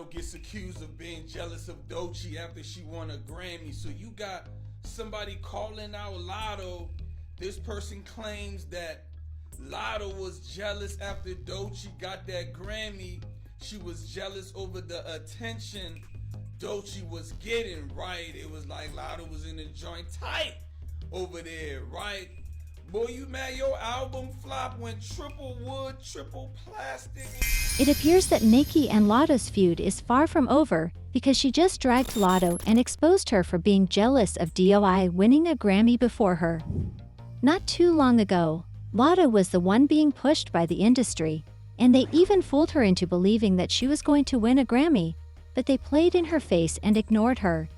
Latto gets accused of being jealous of Doechii after she won a Grammy. So you got somebody calling out Latto. This person claims that Latto was jealous after Doechii got that Grammy. She was jealous over the attention Doechii was getting, right? It was like Latto was in the joint tight over there, right? Boy, you mad your album flop went triple wood, triple plastic. It appears that Nicki and Latto's feud is far from over because she just dragged Latto and exposed her for being jealous of Doechii winning a Grammy before her. Not too long ago, Latto was the one being pushed by the industry, and they even fooled her into believing that she was going to win a Grammy, but they played in her face and ignored her.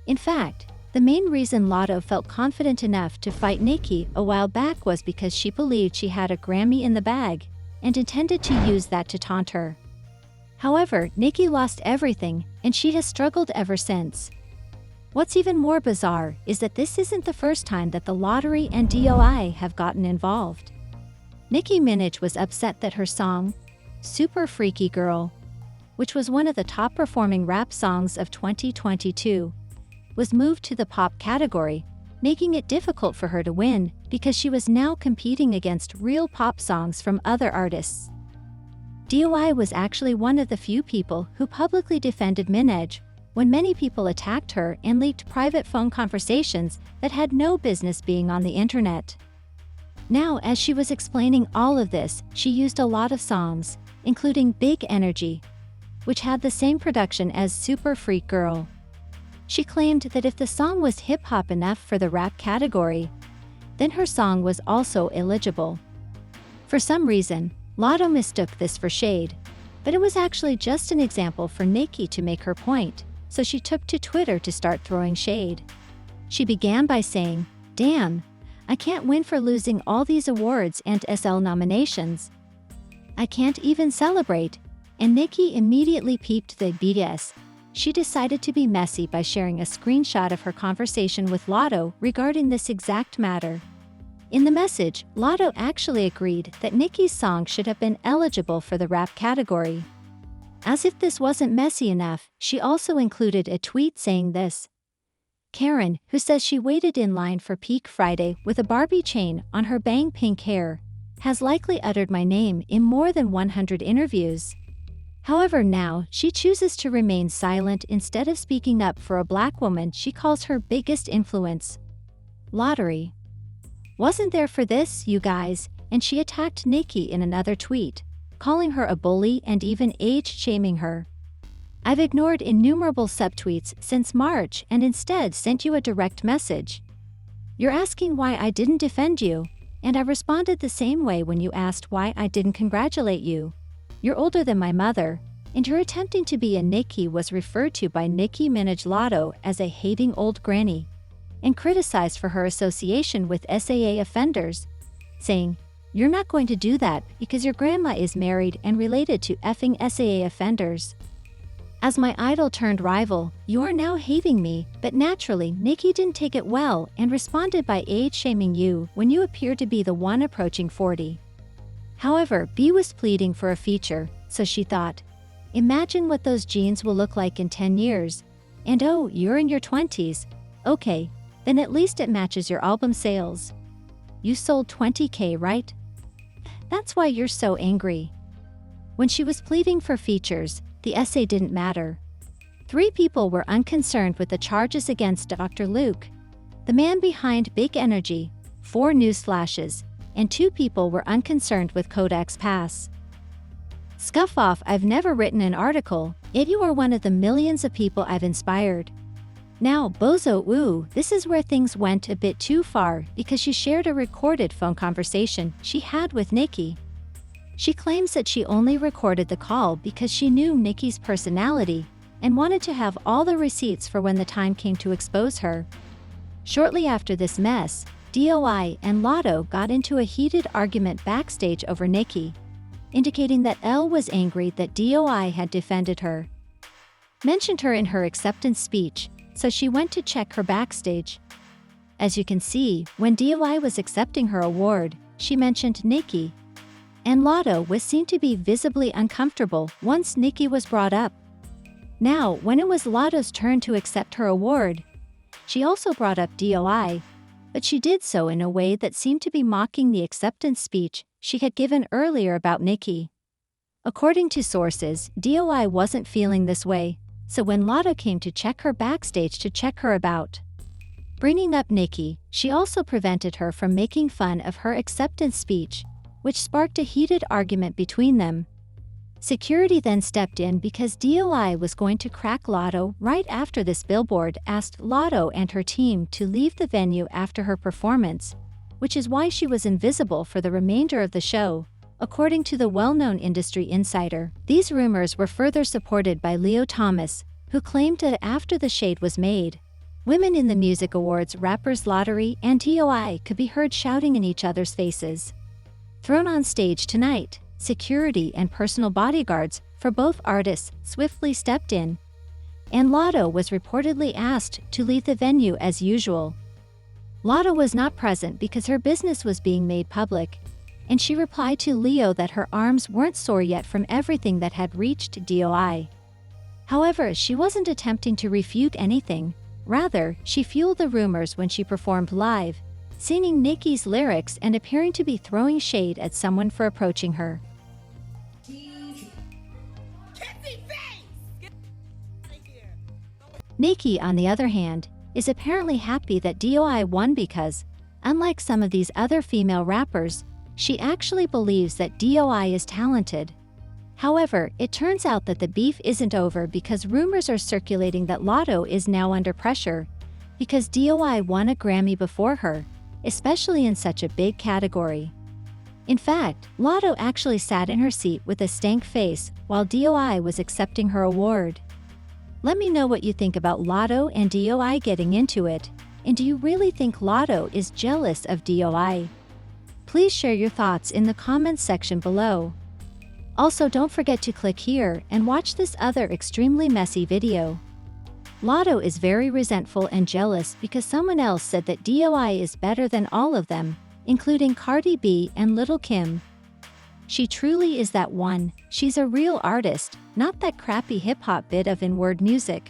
In fact, the main reason Latto felt confident enough to fight Nicki a while back was because she believed she had a Grammy in the bag and intended to use that to taunt her. However, Nicki lost everything, and she has struggled ever since. What's even more bizarre is that this isn't the first time that the lottery and Doechii have gotten involved. Nicki Minaj was upset that her song, Super Freaky Girl, which was one of the top-performing rap songs of 2022, was moved to the pop category, making it difficult for her to win because she was now competing against real pop songs from other artists. Doechii was actually one of the few people who publicly defended Minaj when many people attacked her and leaked private phone conversations that had no business being on the internet. Now, as she was explaining all of this, she used a lot of songs, including Big Energy, which had the same production as Super Freak Girl. She claimed that if the song was hip-hop enough for the rap category, then her song was also eligible. For some reason, Latto mistook this for shade, but it was actually just an example for Nicki to make her point, so she took to Twitter to start throwing shade. She began by saying, "Damn, I can't win for losing all these awards and SL nominations. I can't even celebrate," and Nicki immediately peeped the BS. She decided to be messy by sharing a screenshot of her conversation with Latto regarding this exact matter. In the message, Latto actually agreed that Nicki's song should have been eligible for the rap category. As if this wasn't messy enough, she also included a tweet saying this. Karen, who says she waited in line for Peak Friday with a Barbie chain on her bang pink hair, has likely uttered my name in more than 100 interviews. However, now she chooses to remain silent instead of speaking up for a black woman she calls her biggest influence. Lottery wasn't there for this, you guys, and she attacked Nicki in another tweet, calling her a bully and even age-shaming her. I've ignored innumerable subtweets since March and instead sent you a direct message. You're asking why I didn't defend you, and I responded the same way when you asked why I didn't congratulate you. You're older than my mother, and your attempting to be a Nicki was referred to by Nicki Minaj Latto as a hating old granny, and criticized for her association with SAA offenders, saying, "You're not going to do that because your grandma is married and related to effing SAA offenders." As my idol turned rival, you are now hating me, but naturally Nicki didn't take it well and responded by age-shaming you when you appeared to be the one approaching 40. However, B was pleading for a feature, so she thought, imagine what those jeans will look like in 10 years. And oh, you're in your 20s. Okay, then at least it matches your album sales. You sold 20K, right? That's why you're so angry. When she was pleading for features, the essay didn't matter. 3 people were unconcerned with the charges against Dr. Luke, the man behind Big Energy, 4 news flashes, and 2 people were unconcerned with Kodak's pass. Scuff off, I've never written an article, yet you are one of the millions of people I've inspired. Now, Bozo, ooh, this is where things went a bit too far because she shared a recorded phone conversation she had with Nicki. She claims that she only recorded the call because she knew Nicki's personality and wanted to have all the receipts for when the time came to expose her. Shortly after this mess, Doechii and Latto got into a heated argument backstage over Nicki, indicating that Elle was angry that Doechii had defended her, mentioned her in her acceptance speech, so she went to check her backstage. As you can see, when Doechii was accepting her award, she mentioned Nicki, and Latto was seen to be visibly uncomfortable once Nicki was brought up. Now, when it was Latto's turn to accept her award, she also brought up DOI, but she did so in a way that seemed to be mocking the acceptance speech she had given earlier about Nicki. According to sources, DOI wasn't feeling this way, so when Latto came to check her backstage to check her about bringing up Nicki, she also prevented her from making fun of her acceptance speech, which sparked a heated argument between them. Security then stepped in because DOI was going to crack Latto right after this billboard asked Latto and her team to leave the venue after her performance, which is why she was invisible for the remainder of the show. According to the well-known industry insider, these rumors were further supported by Leo Thomas, who claimed that after the shade was made, women in the music awards rappers Lottery and DOI could be heard shouting in each other's faces. Thrown on stage tonight, security and personal bodyguards for both artists swiftly stepped in, and Latto was reportedly asked to leave the venue as usual. Latto was not present because her business was being made public, and she replied to Leo that her arms weren't sore yet from everything that had reached DOI. However, she wasn't attempting to refute anything. Rather, she fueled the rumors when she performed live, singing Nicki's lyrics and appearing to be throwing shade at someone for approaching her. Nicki, on the other hand, is apparently happy that DOI won because, unlike some of these other female rappers, she actually believes that DOI is talented. However, it turns out that the beef isn't over because rumors are circulating that Latto is now under pressure because DOI won a Grammy before her, especially in such a big category. In fact, Latto actually sat in her seat with a stank face while DOI was accepting her award. Let me know what you think about Latto and DOI getting into it, and do you really think Latto is jealous of DOI? Please share your thoughts in the comments section below. Also, don't forget to click here and watch this other extremely messy video. Latto is very resentful and jealous because someone else said that DOI is better than all of them, including Cardi B and Lil' Kim. She truly is that one. She's a real artist, not that crappy hip-hop bit of in-word music.